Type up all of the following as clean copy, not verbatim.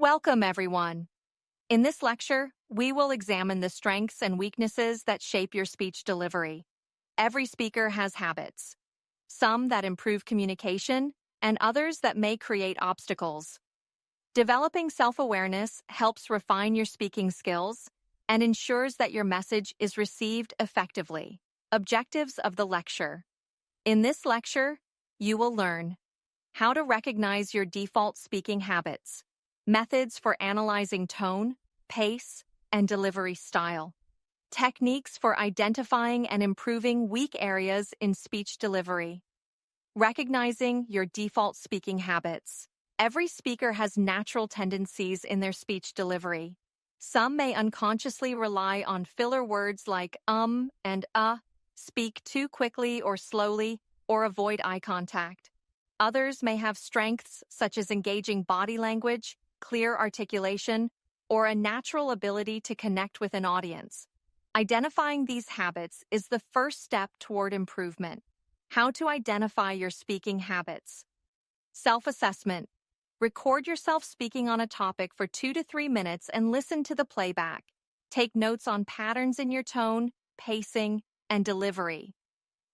Welcome, everyone. In this lecture, we will examine the strengths and weaknesses that shape your speech delivery. Every speaker has habits, some that improve communication and others that may create obstacles. Developing self-awareness helps refine your speaking skills and ensures that your message is received effectively. Objectives of the lecture. In this lecture, you will learn how to recognize your default speaking habits, methods for analyzing tone, pace, and delivery style, techniques for identifying and improving weak areas in speech delivery, recognizing your default speaking habits. Every speaker has natural tendencies in their speech delivery. Some may unconsciously rely on filler words like and speak too quickly or slowly, or avoid eye contact. Others may have strengths such as engaging body language, clear articulation, or a natural ability to connect with an audience. Identifying these habits is the first step toward improvement. How to identify your speaking habits. Self-assessment. Record yourself speaking on a topic for 2 to 3 minutes and listen to the playback. Take notes on patterns in your tone, pacing, and delivery.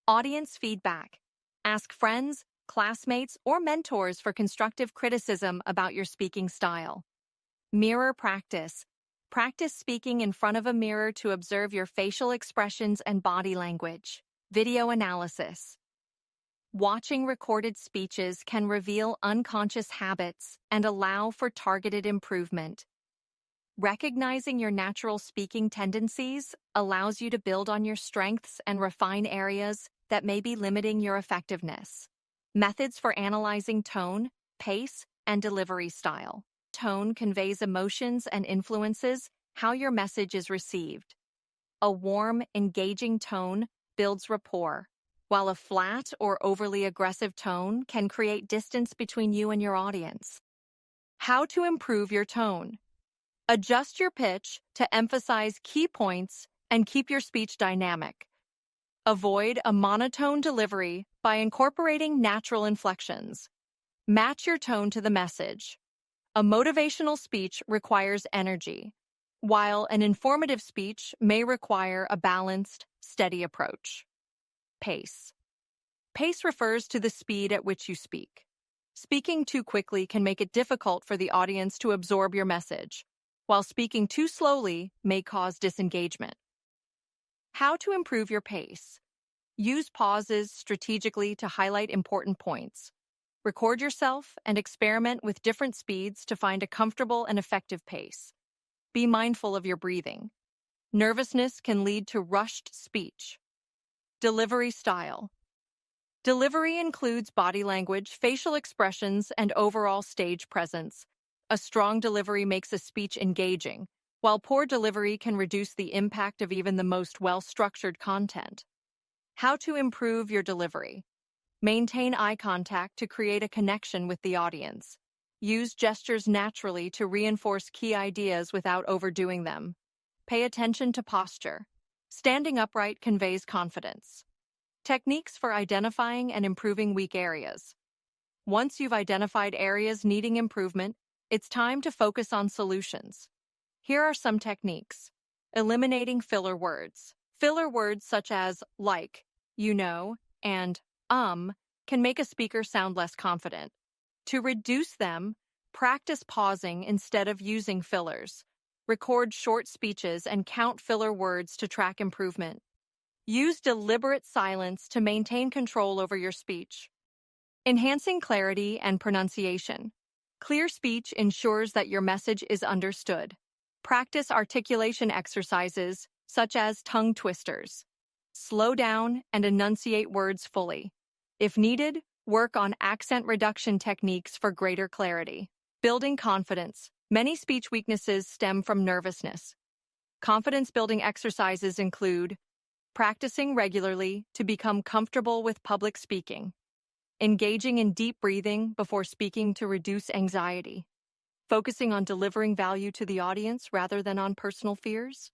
Audience feedback. Ask friends, classmates, or mentors for constructive criticism about your speaking style. Mirror practice. Practice speaking in front of a mirror to observe your facial expressions and body language. Video analysis. Watching recorded speeches can reveal unconscious habits and allow for targeted improvement. Recognizing your natural speaking tendencies allows you to build on your strengths and refine areas that may be limiting your effectiveness. Methods for analyzing tone, pace, and delivery style. Tone conveys emotions and influences how your message is received. A warm, engaging tone builds rapport, while a flat or overly aggressive tone can create distance between you and your audience. How to improve your tone. Adjust your pitch to emphasize key points and keep your speech dynamic. Avoid a monotone delivery by incorporating natural inflections. Match your tone to the message. A motivational speech requires energy, while an informative speech may require a balanced, steady approach. Pace. Pace refers to the speed at which you speak. Speaking too quickly can make it difficult for the audience to absorb your message, while speaking too slowly may cause disengagement. How to improve your pace. Use pauses strategically to highlight important points. Record yourself and experiment with different speeds to find a comfortable and effective pace. Be mindful of your breathing. Nervousness can lead to rushed speech. Delivery style. Delivery includes body language, facial expressions, and overall stage presence. A strong delivery makes a speech engaging, while poor delivery can reduce the impact of even the most well-structured content. How to improve your delivery. Maintain eye contact to create a connection with the audience. Use gestures naturally to reinforce key ideas without overdoing them. Pay attention to posture. Standing upright conveys confidence. Techniques for identifying and improving weak areas. Once you've identified areas needing improvement, it's time to focus on solutions. Here are some techniques. Eliminating filler words. Filler words such as like, you know, and can make a speaker sound less confident. To reduce them, practice pausing instead of using fillers. Record short speeches and count filler words to track improvement. Use deliberate silence to maintain control over your speech. Enhancing clarity and pronunciation. Clear speech ensures that your message is understood. Practice articulation exercises, such as tongue twisters. Slow down and enunciate words fully. If needed, work on accent reduction techniques for greater clarity. Building confidence. Many speech weaknesses stem from nervousness. Confidence-building exercises include practicing regularly to become comfortable with public speaking, engaging in deep breathing before speaking to reduce anxiety, focusing on delivering value to the audience rather than on personal fears,